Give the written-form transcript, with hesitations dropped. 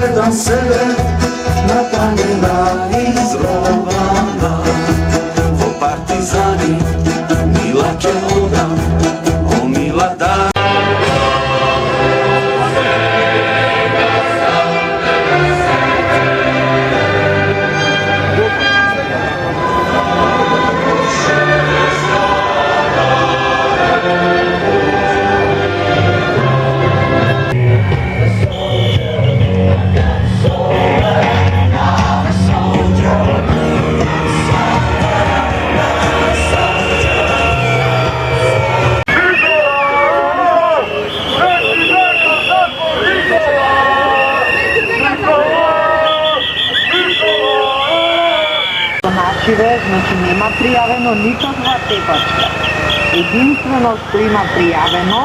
gledam sebe na planina izrovana. O partizani, mila ke oda, o mila da. Znači nema prijaveno nikakva tepačka. Jedinstveno što ima prijaveno